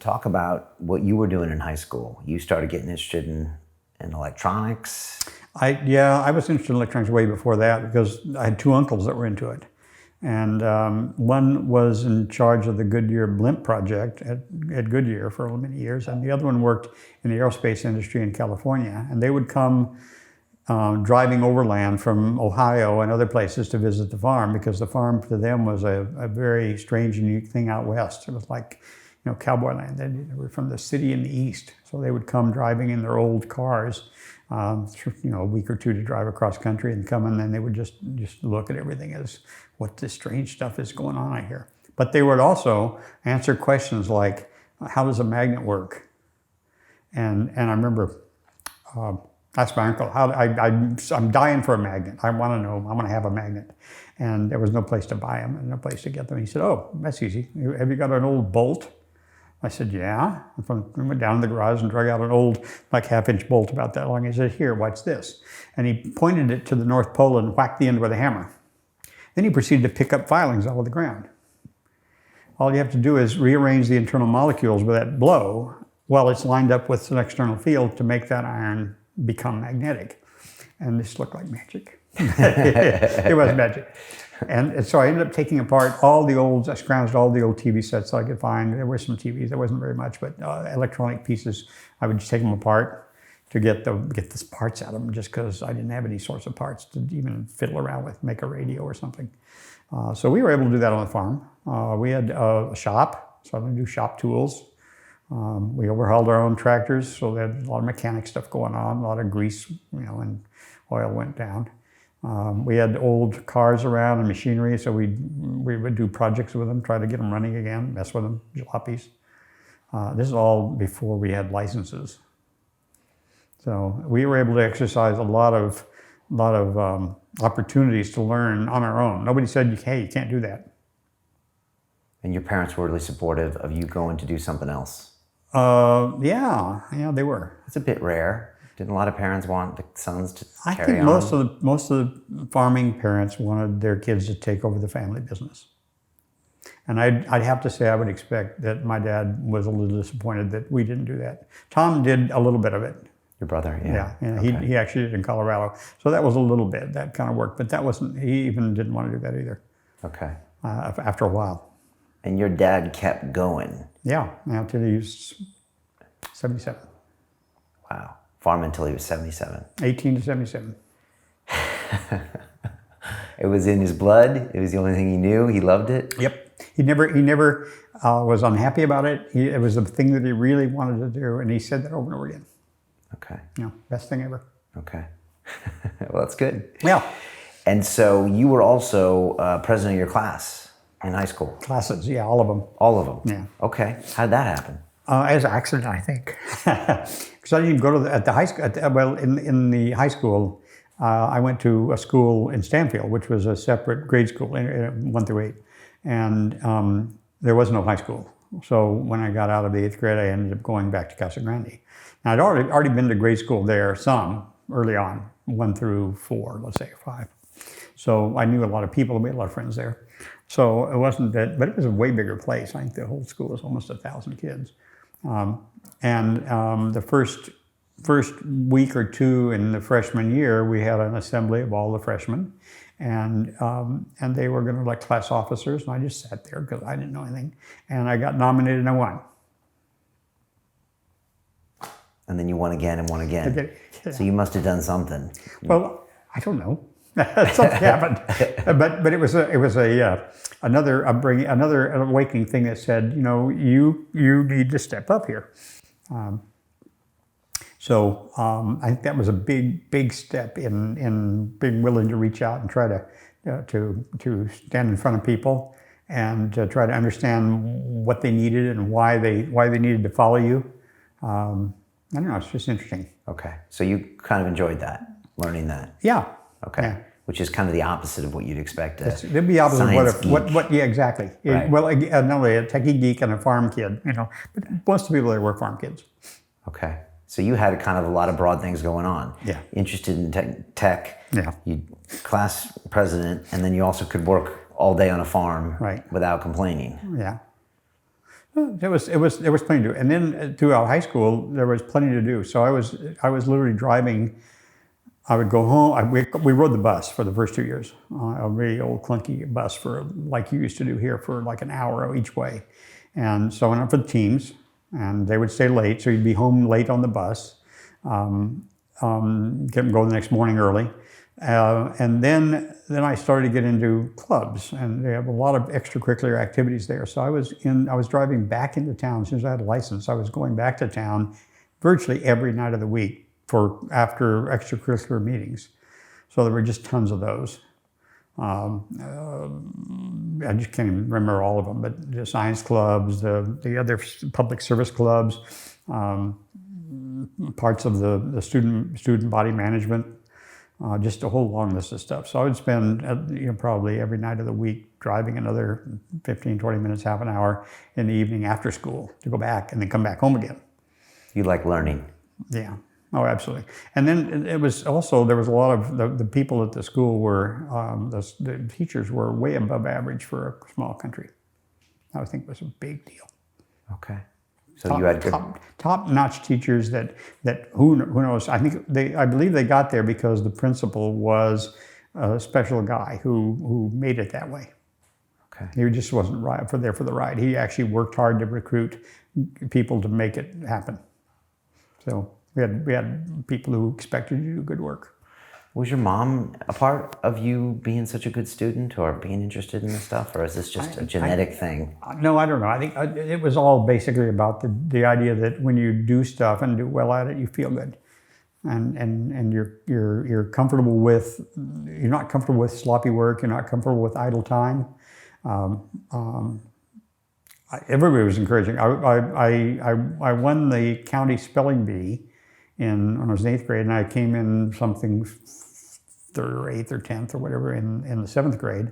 talk about what you were doing in high school. You started getting interested in electronics. I was interested in electronics way before that because I had two uncles that were into it. And one was in charge of the Goodyear blimp project at Goodyear for many years, and the other one worked in the aerospace industry in California. And they would come driving overland from Ohio and other places to visit the farm, because the farm to them was a very strange and unique thing out west. It was like, cowboy land. They were from the city in the east, so they would come driving in their old cars, a week or two to drive across country and come, and then they would just look at everything as what this strange stuff is going on out here. But they would also answer questions like, how does a magnet work? And I remember asked my uncle, I'm dying for a magnet. I want to know, I want to have a magnet. And there was no place to buy them and no place to get them. He said, oh, that's easy. Have you got an old bolt? I said, yeah. I went down to the garage and drug out an old, like half-inch bolt about that long. He said, here, watch this. And he pointed it to the North Pole and whacked the end with a hammer. Then he proceeded to pick up filings out of the ground. All you have to do is rearrange the internal molecules with that blow while it's lined up with an external field to make that iron become magnetic. And this looked like magic. It was magic. And so I ended up taking apart I scrounged all the old TV sets I could find. There were some TVs, there wasn't very much, but electronic pieces, I would just take them apart to get the parts out of them, just because I didn't have any sorts of parts to even fiddle around with, make a radio or something. So we were able to do that on the farm. We had a shop, so I would do shop tools. We overhauled our own tractors, so we had a lot of mechanic stuff going on, a lot of grease, and oil went down. We had old cars around and machinery, so we would do projects with them, try to get them running again, mess with them, jalopies. This is all before we had licenses. So we were able to exercise a lot of opportunities to learn on our own. Nobody said, hey, you can't do that. And your parents were really supportive of you going to do something else? Yeah, they were. It's a bit rare. Didn't a lot of parents want the sons to carry on? I think most of the farming parents wanted their kids to take over the family business. And I'd have to say I would expect that my dad was a little disappointed that we didn't do that. Tom did a little bit of it. Your brother, yeah. Yeah, okay. He actually did in Colorado. So that was a little bit, that kind of work. But he even didn't want to do that either. Okay. After a while. And your dad kept going? Yeah, until he was 77. Wow. Farm until he was 77. 18 to 77. It was in his blood. It was the only thing he knew. He loved it. Yep. He never was unhappy about it. It was the thing that he really wanted to do, and he said that over and over again. Okay. Best thing ever. Okay. Well, that's good. Yeah. And so you were also president of your class in high school. Classes, yeah, all of them. All of them. Yeah. Okay. How did that happen? As an accident, I think. Because I didn't go to the high school. In the high school, I went to a school in Stanfield, which was a separate grade school, 1 through 8, and there was no high school. So when I got out of the 8th grade, I ended up going back to Casa Grande. Now I'd already been to grade school there some early on, 1 through 4, let's say 5. So I knew a lot of people. We had a lot of friends there. So it wasn't that, but it was a way bigger place. I think the whole school was almost 1,000 kids. The first week or two in the freshman year, we had an assembly of all the freshmen, and they were going to elect class officers, and I just sat there because I didn't know anything, and I got nominated and I won. And then you won again and won again. Okay. Yeah. So you must have done something. Well, I don't know. Something happened, but it was another awakening thing that said, you need to step up here. So I think that was a big step in being willing to reach out and try to stand in front of people and to try to understand what they needed and why they needed to follow you. I don't know. It's just interesting. Okay, so you kind of enjoyed that, learning that. Yeah. Okay. Yeah. Which is kind of the opposite of what you'd expect. It'd be opposite of what? Yeah, exactly. Right. Well, not only a techie geek and a farm kid, but most of the people there were farm kids. Okay. So you had kind of a lot of broad things going on. Yeah. Interested in tech. Yeah. You class president, and then you also could work all day on a farm right. without complaining. Yeah. There was plenty to do, and then throughout high school there was plenty to do. So I was literally driving. I would go home. We rode the bus for the first 2 years, a really old clunky bus for like you used to do here for like an hour each way, and so I went up for the teams, and they would stay late, so you'd be home late on the bus, get them go the next morning early, and then I started to get into clubs, and they have a lot of extracurricular activities there. So I was driving back into town as soon as I had a license. I was going back to town virtually every night of the week for after extracurricular meetings. So there were just tons of those. I just can't even remember all of them, but the science clubs, the other public service clubs, parts of the student body management, just a whole long list of stuff. So I would spend probably every night of the week driving another 15, 20 minutes, half an hour in the evening after school to go back and then come back home again. You like learning. Yeah. Oh, absolutely. And then it was also, there was a lot of, the people at the school were, the teachers were way above average for a small country. I think it was a big deal. Okay. So you had good... top-notch teachers that who knows, I believe they got there because the principal was a special guy who made it that way. Okay. He just wasn't there for the ride. He actually worked hard to recruit people to make it happen. So we had people who expected you to do good work. Was your mom a part of you being such a good student or being interested in this stuff, or is this just a genetic thing? No, I don't know. I think it was all basically about the idea that when you do stuff and do well at it, you feel good, and you're comfortable with. You're not comfortable with sloppy work. You're not comfortable with idle time. Everybody was encouraging. I won the county spelling bee when I was in 8th grade, and I came in something 3rd or 8th or 10th or whatever in the 7th grade.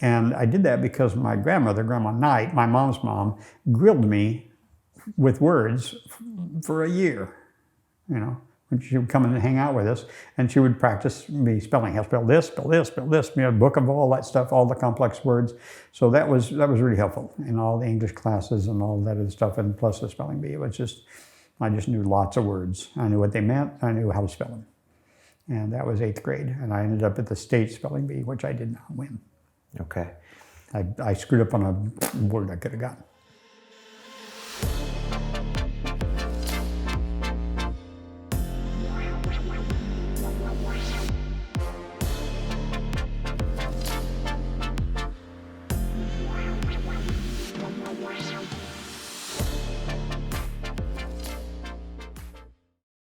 And I did that because my grandmother, Grandma Knight, my mom's mom, grilled me with words for a year, when she would come in and hang out with us, and she would practice me spelling. How to spell this, spell this, spell this, a book of all that stuff, all the complex words. So that was really helpful in all the English classes and all that other stuff, and plus the spelling bee. It was just, I just knew lots of words. I knew what they meant. I knew how to spell them. And that was 8th grade. And I ended up at the state spelling bee, which I did not win. Okay. I screwed up on a word I could have gotten.